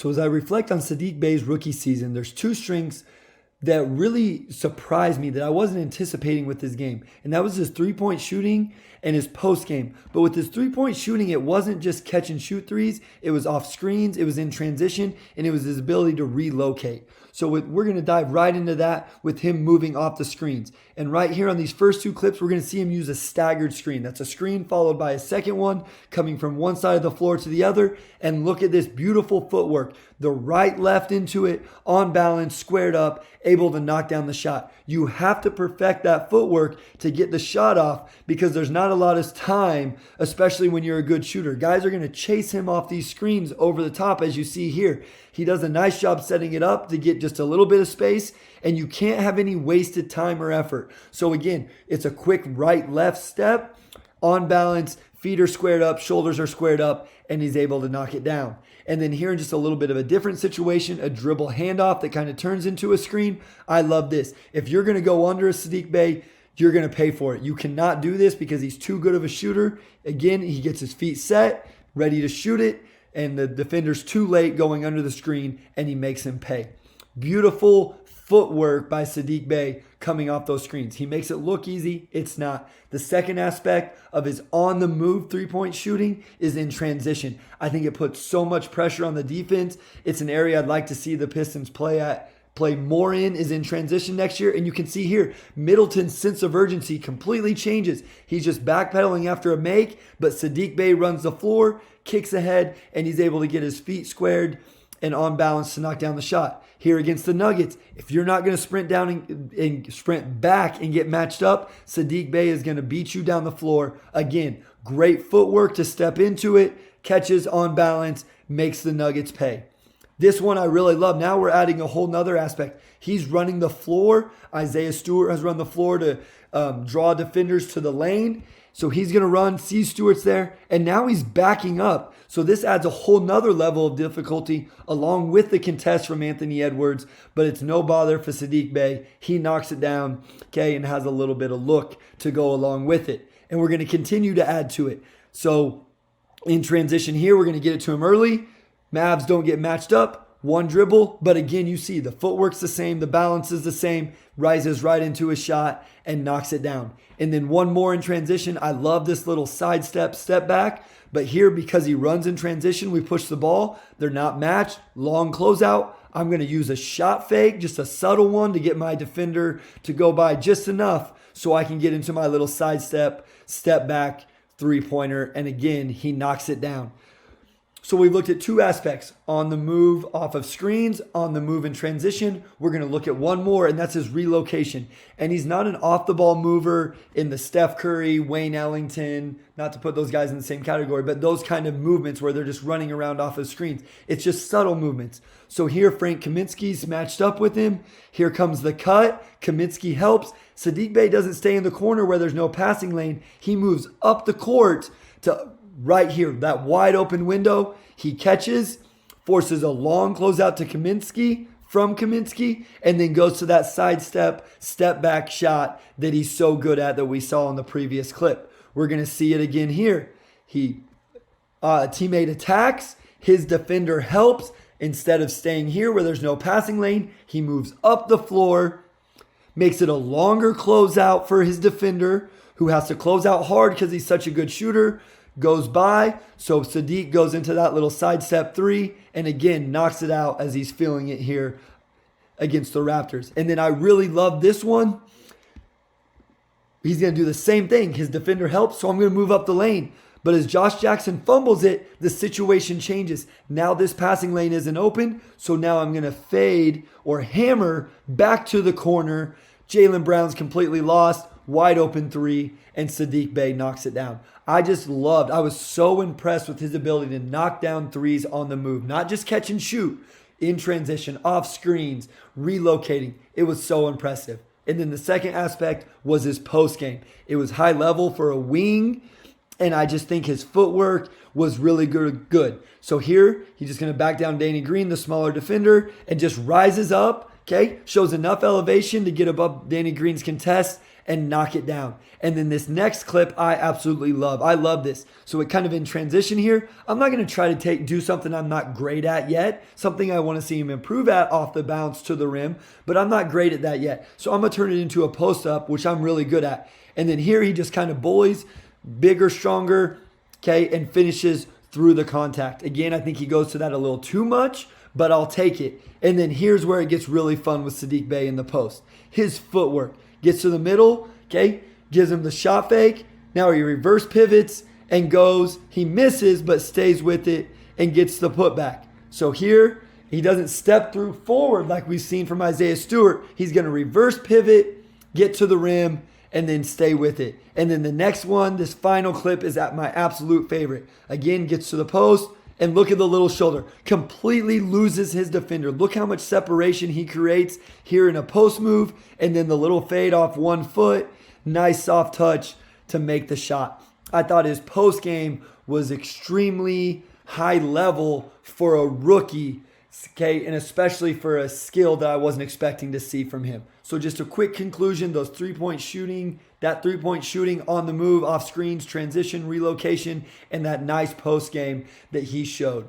So as I reflect on Saddiq Bey's rookie season, there's two strengths that really surprised me that I wasn't anticipating with his game. And that was his three-point shooting and his post game. But with his three-point shooting, it wasn't just catch and shoot threes. It was off screens, it was in transition, and it was his ability to relocate. So we're going to dive right into that with him moving off the screens. And right here on these first two clips, we're going to see him use a staggered screen. That's a screen followed by a second one coming from one side of the floor to the other. And look at this beautiful footwork. The right, left into it, on balance, squared up, able to knock down the shot. You have to perfect that footwork to get the shot off because there's not a lot of time, especially when you're a good shooter. Guys are going to chase him off these screens over the top, as you see here. He does a nice job setting it up to get just a little bit of space, and you can't have any wasted time or effort. So again, it's a quick right-left step, on balance, feet are squared up, shoulders are squared up, and he's able to knock it down. And then here in just a little bit of a different situation, a dribble handoff that kind of turns into a screen. I love this. If you're going to go under a Saddiq Bey, you're going to pay for it. You cannot do this because he's too good of a shooter. Again, he gets his feet set, ready to shoot it, and the defender's too late going under the screen, and he makes him pay. Beautiful footwork by Saddiq Bey coming off those screens. He makes it look easy. It's not. The second aspect of his on-the-move three-point shooting is in transition. I think it puts so much pressure on the defense. It's an area I'd like to see the Pistons play more is in transition next year. And you can see here, Middleton's sense of urgency completely changes. He's just backpedaling after a make, but Saddiq Bey runs the floor, kicks ahead, and he's able to get his feet squared and on balance to knock down the shot. Here against the Nuggets, if you're not going to sprint down and sprint back and get matched up, Saddiq Bey is going to beat you down the floor. Again, great footwork to step into it, catches on balance, makes the Nuggets pay. This one I really love. Now we're adding a whole nother aspect. He's running the floor. Isaiah Stewart has run the floor to draw defenders to the lane. So he's going to run, see Stewart's there, and now he's backing up. So this adds a whole nother level of difficulty along with the contest from Anthony Edwards, but it's no bother for Saddiq Bey. He knocks it down, okay, and has a little bit of look to go along with it. And we're going to continue to add to it. So in transition here, we're going to get it to him early. Mavs don't get matched up. One dribble, but again, you see the footwork's the same, the balance is the same, rises right into a shot and knocks it down. And then one more in transition. I love this little sidestep, step back, but here because he runs in transition, we push the ball. They're not matched. Long closeout. I'm going to use a shot fake, just a subtle one to get my defender to go by just enough so I can get into my little sidestep, step back, three-pointer, and again, he knocks it down. So we've looked at two aspects, on the move off of screens, on the move in transition. We're going to look at one more, and that's his relocation. And he's not an off-the-ball mover in the Steph Curry, Wayne Ellington, not to put those guys in the same category, but those kind of movements where they're just running around off of screens. It's just subtle movements. So here, Frank Kaminsky's matched up with him. Here comes the cut. Kaminsky helps. Saddiq Bey doesn't stay in the corner where there's no passing lane. He moves up the court to right here, that wide open window. He catches, forces a long closeout to Kaminsky, from Kaminsky, and then goes to that sidestep, step back shot that he's so good at that we saw in the previous clip. We're going to see it again here. A teammate attacks, his defender helps. Instead of staying here where there's no passing lane, he moves up the floor, makes it a longer closeout for his defender, who has to close out hard because he's such a good shooter. Goes by, so Saddiq goes into that little sidestep three and again knocks it out as he's feeling it here against the Raptors. And then I really love this one. He's going to do the same thing. His defender helps, so I'm going to move up the lane. But as Josh Jackson fumbles it, the situation changes. Now this passing lane isn't open, so now I'm going to fade or hammer back to the corner. Jaylen Brown's completely lost. Wide open three, and Saddiq Bey knocks it down. I was so impressed with his ability to knock down threes on the move, not just catch and shoot, in transition, off screens, relocating. It was so impressive. And then the second aspect was his post game. It was high level for a wing, and I just think his footwork was really good. So here, he's just going to back down Danny Green, the smaller defender, and just rises up, okay? Shows enough elevation to get above Danny Green's contest, and knock it down. And then this next clip I absolutely love. I love this. So it kind of in transition here. I'm not going to try to do something I'm not great at yet, something I want to see him improve at off the bounce to the rim, but I'm not great at that yet. So I'm going to turn it into a post up, which I'm really good at. And then here he just kind of bullies, bigger, stronger, okay, and finishes through the contact. Again, I think he goes to that a little too much, but I'll take it. And then here's where it gets really fun with Saddiq Bey in the post. His footwork gets to the middle, okay, gives him the shot fake. Now he reverse pivots and goes. He misses, but stays with it and gets the putback. So here, he doesn't step through forward like we've seen from Isaiah Stewart. He's going to reverse pivot, get to the rim, and then stay with it. And then the next one, this final clip, is at my absolute favorite. Again, gets to the post, and look at the little shoulder. Completely loses his defender. Look how much separation he creates here in a post move, and then the little fade off 1 foot. Nice soft touch to make the shot. I thought his post game was extremely high level for a rookie, okay, and especially for a skill that I wasn't expecting to see from him. So just a quick conclusion, those 3-point shooting, that 3-point shooting on the move, off screens, transition, relocation, and that nice post game that he showed.